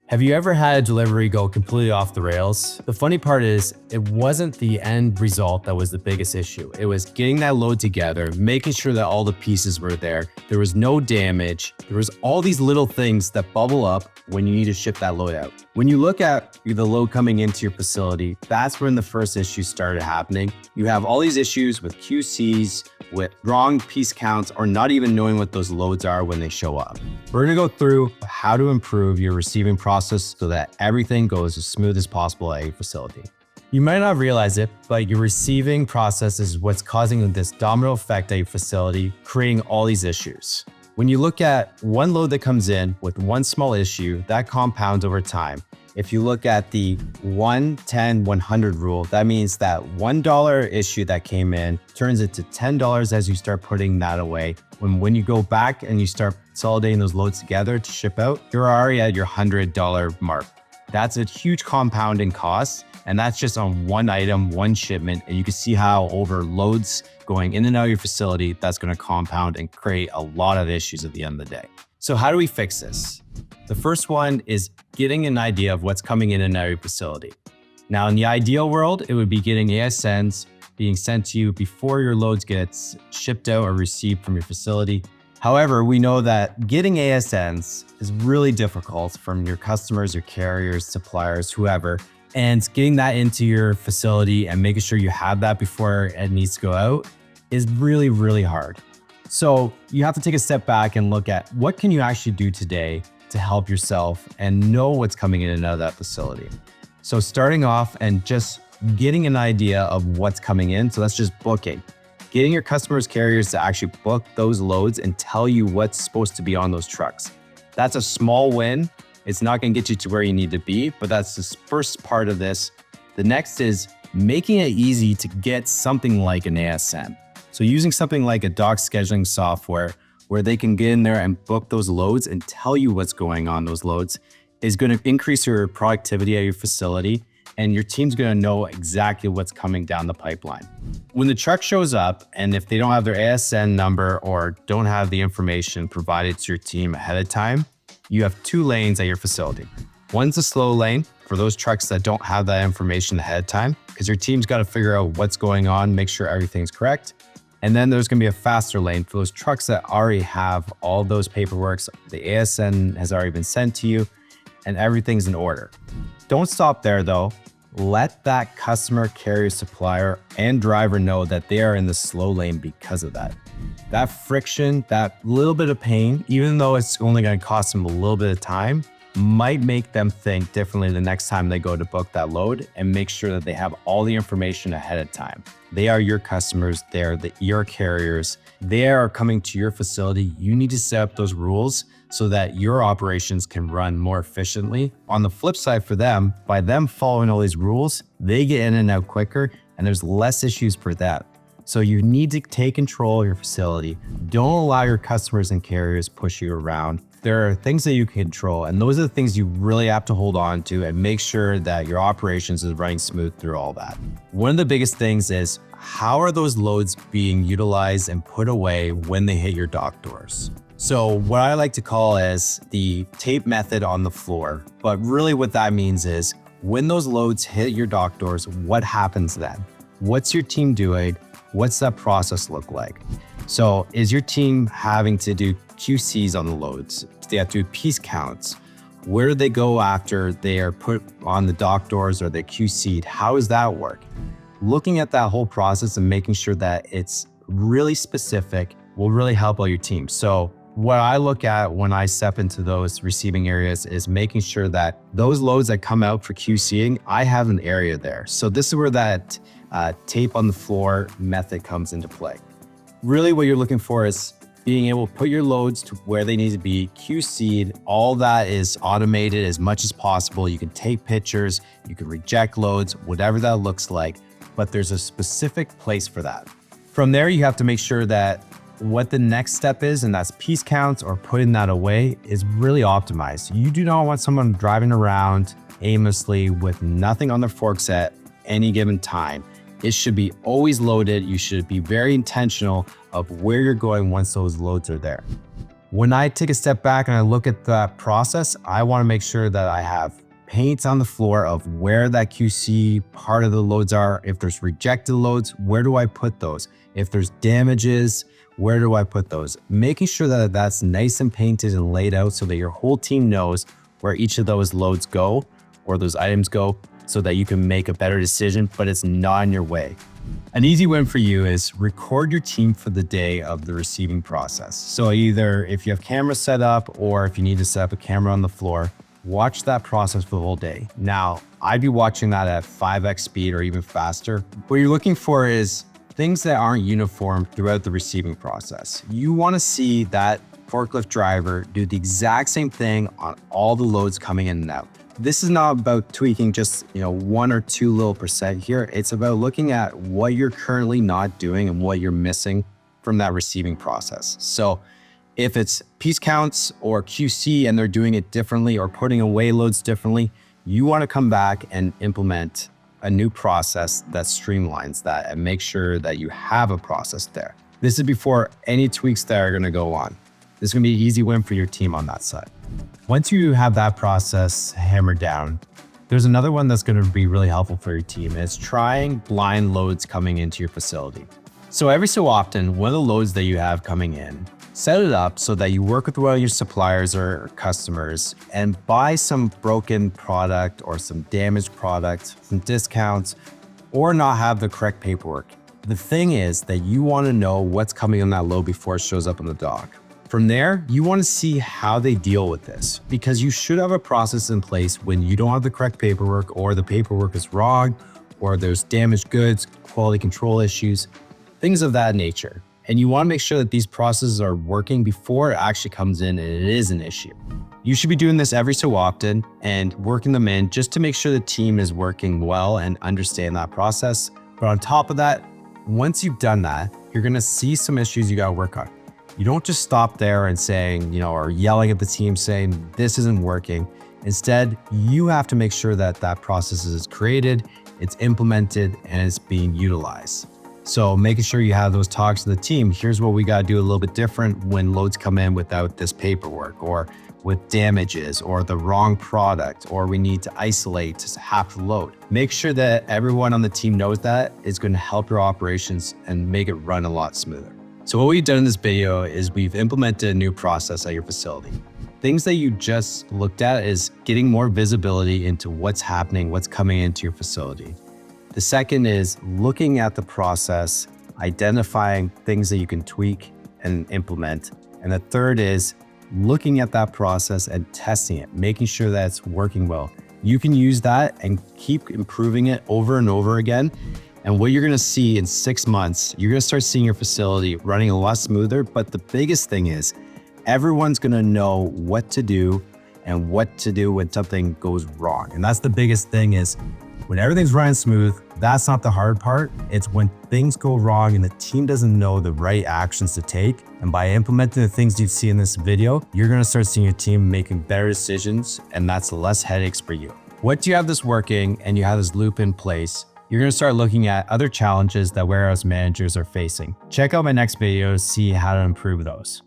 Have you ever had a delivery go completely off the rails? The funny part is, it wasn't the end result that was the biggest issue. It was getting that load together, making sure that all the pieces were there. There was no damage. There was all these little things that bubble up when you need to ship that load out. When you look at the load coming into your facility, that's when the first issues started happening. You have all these issues with QCs, with wrong piece counts, or not even knowing what those loads are when they show up. We're gonna go through how to improve your receiving process so that everything goes as smooth as possible at your facility. You might not realize it, but your receiving process is what's causing this domino effect at your facility, creating all these issues. When you look at one load that comes in with one small issue, that compounds over time. If you look at the 1-10-100 rule, that means that $1 issue that came in turns into $10 as you start putting that away. When you go back and you start consolidating those loads together to ship out, you're already at your $100 mark. That's a huge compounding cost, and that's just on one item, one shipment. And you can see how over loads going in and out of your facility, that's going to compound and create a lot of issues at the end of the day. So how do we fix this? The first one is getting an idea of what's coming in and out of your facility. Now, in the ideal world, it would be getting ASNs being sent to you before your loads gets shipped out or received from your facility. However, we know that getting ASNs is really difficult from your customers, your carriers, suppliers, whoever, and getting that into your facility and making sure you have that before it needs to go out is really, really hard. So you have to take a step back and look at what can you actually do today to help yourself and know what's coming in and out of that facility. So starting off and just getting an idea of what's coming in. So that's just booking. Getting your customers, carriers to actually book those loads and tell you what's supposed to be on those trucks. That's a small win. It's not going to get you to where you need to be, but that's the first part of this. The next is making it easy to get something like an ASN. So using something like a dock scheduling software where they can get in there and book those loads and tell you what's going on those loads is going to increase your productivity at your facility, and your team's going to know exactly what's coming down the pipeline. When the truck shows up, and if they don't have their ASN number or don't have the information provided to your team ahead of time, you have two lanes at your facility. One's a slow lane for those trucks that don't have that information ahead of time, because your team's got to figure out what's going on, make sure everything's correct. And then there's going to be a faster lane for those trucks that already have all those paperworks. The ASN has already been sent to you and everything's in order. Don't stop there though. Let that customer, carrier, supplier, and driver know that they are in the slow lane because of that. That friction, that little bit of pain, even though it's only going to cost them a little bit of time, might make them think differently the next time they go to book that load and make sure that they have all the information ahead of time. They are your customers, they're your carriers, they are coming to your facility. You need to set up those rules so that your operations can run more efficiently. On the flip side for them, by them following all these rules, they get in and out quicker and there's less issues for that. So you need to take control of your facility. Don't allow your customers and carriers push you around. There are things that you can control, and those are the things you really have to hold on to and make sure that your operations is running smooth through all that. One of the biggest things is how are those loads being utilized and put away when they hit your dock doors? So what I like to call is the tape method on the floor. But really what that means is when those loads hit your dock doors, what happens then? What's your team doing? What's that process look like? So is your team having to do QCs on the loads? Do they have to do piece counts? Where do they go after they are put on the dock doors or they're QC'd? How does that work? Looking at that whole process and making sure that it's really specific will really help out your team. So what I look at when I step into those receiving areas is making sure that those loads that come out for QCing, I have an area there. So this is where that tape on the floor method comes into play. Really what you're looking for is being able to put your loads to where they need to be, QC'd. All that is automated as much as possible. You can take pictures, you can reject loads, whatever that looks like, but there's a specific place for that. From there, you have to make sure that what the next step is, and that's piece counts or putting that away, is really optimized. You do not want someone driving around aimlessly with nothing on their forks at any given time. It should be always loaded. You should be very intentional of where you're going once those loads are there. When I take a step back and I look at that process, I want to make sure that I have paint on the floor of where that QC part of the loads are. If there's rejected loads, where do I put those? If there's damages, where do I put those? Making sure that that's nice and painted and laid out so that your whole team knows where each of those loads go or those items go, so that you can make a better decision, but it's not in your way. An easy win for you is record your team for the day of the receiving process. So either if you have cameras set up or if you need to set up a camera on the floor, watch that process for the whole day. Now, I'd be watching that at 5x speed or even faster. What you're looking for is things that aren't uniform throughout the receiving process. You want to see that forklift driver do the exact same thing on all the loads coming in and out. This is not about tweaking just 1 or 2 little percent here. It's about looking at what you're currently not doing and what you're missing from that receiving process. So if it's piece counts or QC and they're doing it differently or putting away loads differently, you want to come back and implement a new process that streamlines that and make sure that you have a process there. This is before any tweaks that are going to go on. This is going to be an easy win for your team on that side. Once you have that process hammered down, there's another one that's going to be really helpful for your team. It's trying blind loads coming into your facility. So every so often, one of the loads that you have coming in, set it up so that you work with one of your suppliers or customers and buy some broken product or some damaged product, some discounts, or not have the correct paperwork. The thing is that you want to know what's coming on that load before it shows up on the dock. From there, you want to see how they deal with this, because you should have a process in place when you don't have the correct paperwork or the paperwork is wrong or there's damaged goods, quality control issues, things of that nature. And you want to make sure that these processes are working before it actually comes in and it is an issue. You should be doing this every so often and working them in just to make sure the team is working well and understand that process. But on top of that, once you've done that, you're going to see some issues you got to work on. You don't just stop there and saying, or yelling at the team saying, this isn't working. Instead, you have to make sure that that process is created, it's implemented, and it's being utilized. So making sure you have those talks to the team. Here's what we got to do a little bit different when loads come in without this paperwork or with damages or the wrong product, or we need to isolate half the load. Make sure that everyone on the team knows that. It's going to help your operations and make it run a lot smoother. So what we've done in this video is we've implemented a new process at your facility. Things that you just looked at is getting more visibility into what's happening, what's coming into your facility. The second is looking at the process, identifying things that you can tweak and implement. And the third is looking at that process and testing it, making sure that it's working well. You can use that and keep improving it over and over again. And what you're going to see in 6 months, you're going to start seeing your facility running a lot smoother. But the biggest thing is everyone's going to know what to do and what to do when something goes wrong. And that's the biggest thing is when everything's running smooth, that's not the hard part. It's when things go wrong and the team doesn't know the right actions to take. And by implementing the things you see in this video, you're going to start seeing your team making better decisions, and that's less headaches for you. Once you have this working and you have this loop in place, you're going to start looking at other challenges that warehouse managers are facing. Check out my next video to see how to improve those.